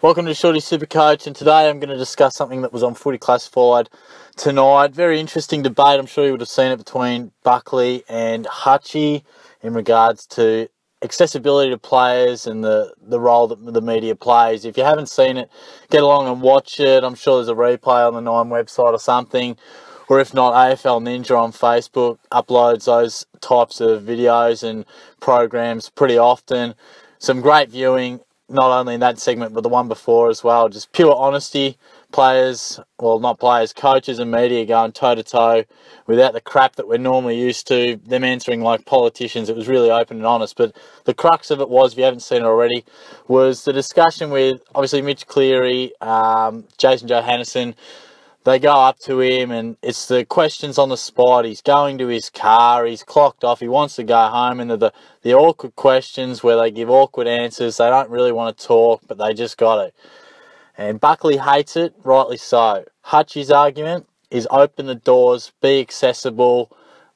Welcome to Shorty Supercoach, and today I'm going to discuss something that was on Footy Classified tonight. Very interesting debate, I'm sure you would have seen it, between Buckley and Hutchy in regards to accessibility to players and the role that the media plays. If you haven't seen it, get along and watch it. I'm sure there's a replay on the Nine website or something, or if not, AFL Ninja on Facebook uploads those types of videos and programs pretty often. Some great viewing, not only in that segment, but the one before as well. Just pure honesty. Players, well, not players, coaches and media going toe-to-toe without the crap that we're normally used to, them answering like politicians. It was really open and honest. But the crux of it was, if you haven't seen it already, was the discussion with, obviously, Mitch Cleary, Jason Johannesson. They go up to him and it's the questions on the spot. He's going to his car, he's clocked off, he wants to go home, and the awkward questions where they give awkward answers. They don't really want to talk, but they just got it. And Buckley hates it, rightly so. Hutchy's argument is open the doors, be accessible,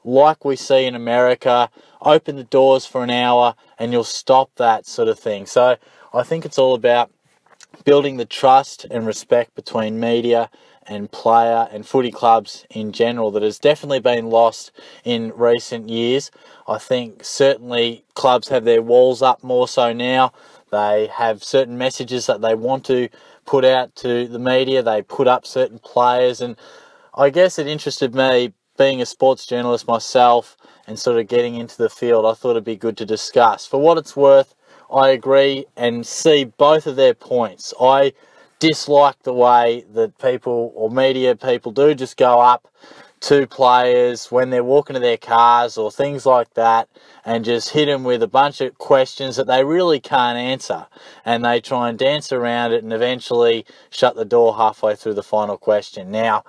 like we see in America. Open the doors for an hour and you'll stop that sort of thing. So I think it's all about building the trust and respect between media and player and footy clubs in general that has definitely been lost in recent years. I think certainly clubs have their walls up more so now. They have certain messages that they want to put out to the media. They put up certain players, and I guess it interested me, being a sports journalist myself and sort of getting into the field. I thought it'd be good to discuss. For what it's worth, I agree and see both of their points. I dislike the way that people or media people do just go up to players when they're walking to their cars or things like that and just hit them with a bunch of questions that they really can't answer, and they try and dance around it and eventually shut the door halfway through the final question. Now,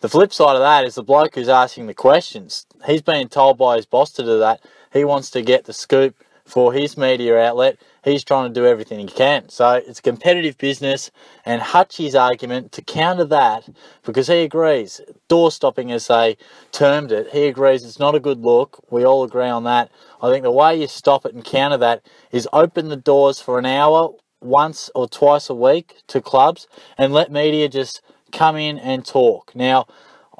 the flip side of that is the bloke who's asking the questions, he's being told by his boss to do that. He wants to get the scoop for his media outlet. He's trying to do everything he can. So it's competitive business, and Hutchy's argument to counter that, because he agrees, door stopping as they termed it, he agrees it's not a good look. We all agree on that. I think the way you stop it and counter that is open the doors for an hour once or twice a week to clubs and let media just come in and talk. Now,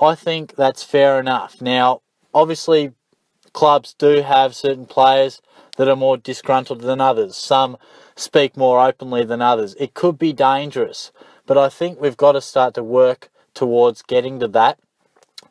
I think that's fair enough. Now, obviously, clubs do have certain players that are more disgruntled than others. Some speak more openly than others. It could be dangerous, but I think we've got to start to work towards getting to that.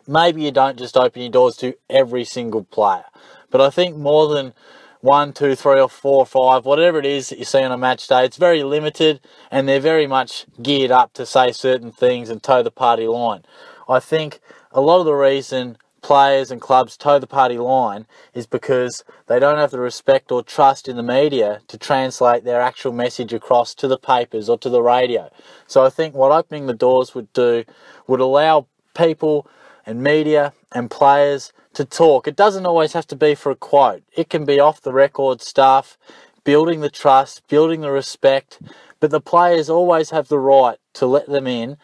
Maybe you don't just open your doors to every single player, but I think more than 1, 2, 3 or 4 or 5, whatever it is that you see on a match day, it's very limited and they're very much geared up to say certain things and toe the party line. I think a lot of the reason players and clubs toe the party line is because they don't have the respect or trust in the media to translate their actual message across to the papers or to the radio. So I think what opening the doors would do would allow people and media and players to talk. It doesn't always have to be for a quote. It can be off the record stuff, building the trust, building the respect, but the players always have the right to let them in,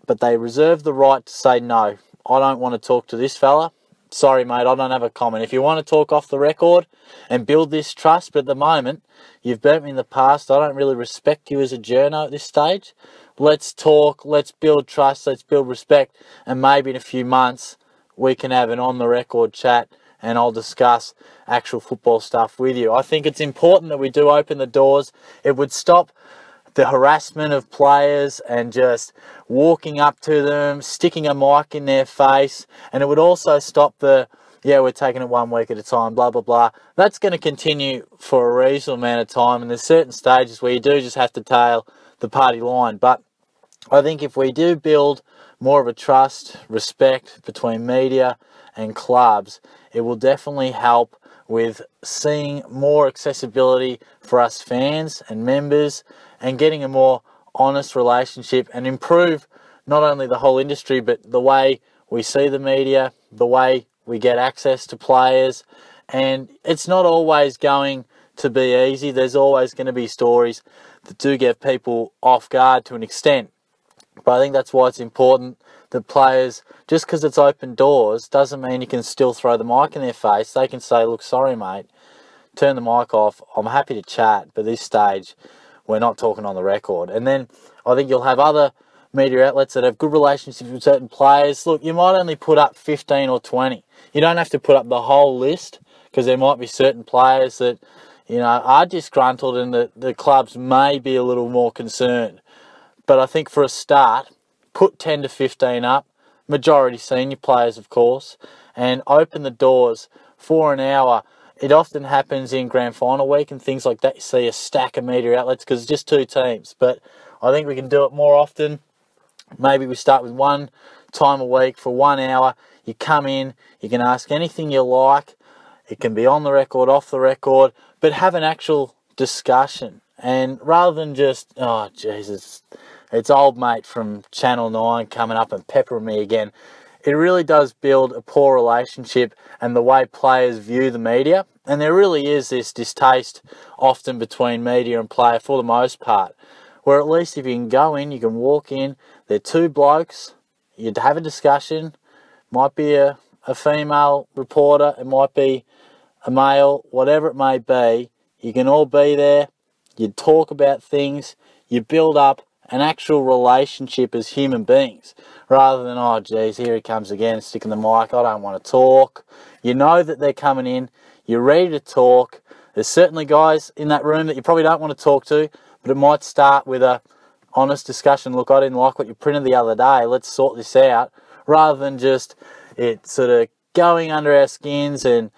but they reserve the right to say, no, I don't want to talk to this fella. Sorry, mate, I don't have a comment. If you want to talk off the record and build this trust, but at the moment, you've burnt me in the past, I don't really respect you as a journo at this stage. Let's talk, let's build trust, let's build respect, and maybe in a few months, we can have an on-the-record chat and I'll discuss actual football stuff with you. I think it's important that we do open the doors. It would stop the harassment of players and just walking up to them, sticking a mic in their face, and it would also stop the, we're taking it 1 week at a time, blah, blah, blah. That's going to continue for a reasonable amount of time, and there's certain stages where you do just have to tail the party line. But I think if we do build more of a trust, respect between media and clubs, it will definitely help with seeing more accessibility for us fans and members and getting a more honest relationship and improve not only the whole industry, but the way we see the media, the way we get access to players. And it's not always going to be easy. There's always going to be stories that do get people off guard to an extent. But I think that's why it's important that players, just because it's open doors, doesn't mean you can still throw the mic in their face. They can say, look, sorry, mate, turn the mic off. I'm happy to chat, but at this stage, we're not talking on the record. And then I think you'll have other media outlets that have good relationships with certain players. Look, you might only put up 15 or 20. You don't have to put up the whole list, because there might be certain players that, you know, are disgruntled and the clubs may be a little more concerned. But I think for a start, put 10 to 15 up, majority senior players, of course, and open the doors for an hour. It often happens in grand final week and things like that. You see a stack of media outlets because it's just two teams. But I think we can do it more often. Maybe we start with one time a week for 1 hour. You come in, you can ask anything you like. It can be on the record, off the record, but have an actual discussion. And rather than just, oh, Jesus, it's old mate from Channel 9 coming up and peppering me again. It really does build a poor relationship and the way players view the media. And there really is this distaste often between media and player for the most part. Where at least if you can go in, you can walk in, they're two blokes, you'd have a discussion, might be a female reporter, it might be a male, whatever it may be, you can all be there, you talk about things, you build up an actual relationship as human beings, rather than, oh geez, here he comes again, sticking the mic, I don't want to talk. You know that they're coming in, you're ready to talk. There's certainly guys in that room that you probably don't want to talk to, but it might start with a honest discussion. Look, I didn't like what you printed the other day, let's sort this out, rather than just it sort of going under our skins and,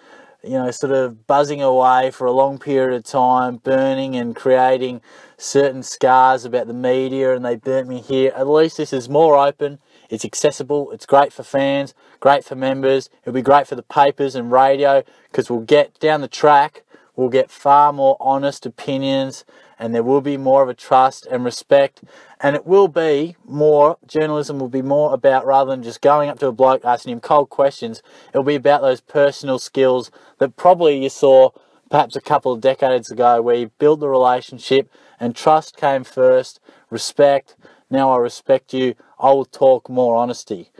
you know, sort of buzzing away for a long period of time, burning and creating certain scars about the media and they burnt me here. At least this is more open, it's accessible, it's great for fans, great for members, it'll be great for the papers and radio, because we'll get down the track, we'll get far more honest opinions, and there will be more of a trust and respect, and it will be more, journalism will be more about, rather than just going up to a bloke asking him cold questions, it'll be about those personal skills that probably you saw perhaps a couple of decades ago, where you built the relationship and trust came first, respect, now I respect you, I will talk more honestly.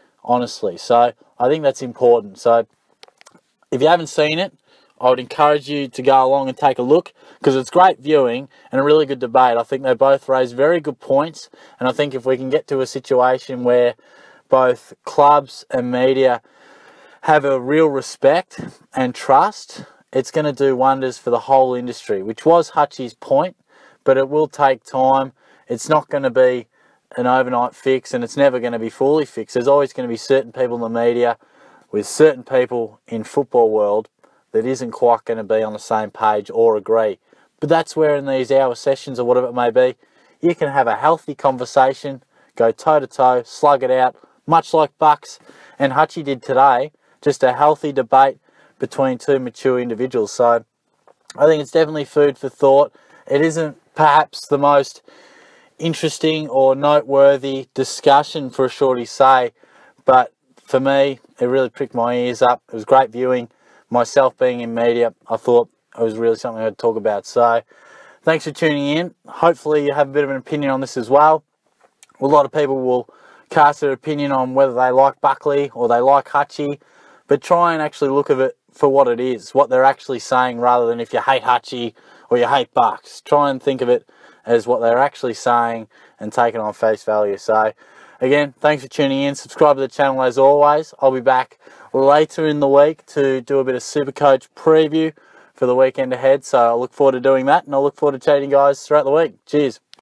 So I think that's important. So if you haven't seen it, I would encourage you to go along and take a look, because it's great viewing and a really good debate. I think they both raise very good points, and I think if we can get to a situation where both clubs and media have a real respect and trust, it's going to do wonders for the whole industry, which was Hutchy's point, but it will take time. It's not going to be an overnight fix, and it's never going to be fully fixed. There's always going to be certain people in the media with certain people in football world that isn't quite going to be on the same page or agree. But that's where in these hour sessions or whatever it may be, you can have a healthy conversation, go toe-to-toe, slug it out, much like Bucks and Hutchy did today, just a healthy debate between two mature individuals. So I think it's definitely food for thought. It isn't perhaps the most interesting or noteworthy discussion for a Shorty say, but for me, it really pricked my ears up. It was great viewing. Myself being in media, I thought it was really something I'd talk about. So thanks for tuning in. Hopefully you have a bit of an opinion on this as well. A lot of people will cast their opinion on whether they like Buckley or they like Hutchy, but try and actually look at it for what it is, what they're actually saying, rather than if you hate Hutchy or you hate Bucks. Try and think of it as what they're actually saying and take it on face value. So again, thanks for tuning in. Subscribe to the channel as always. I'll be back later in the week to do a bit of Supercoach preview for the weekend ahead. So I look forward to doing that, and I look forward to chatting guys throughout the week. Cheers.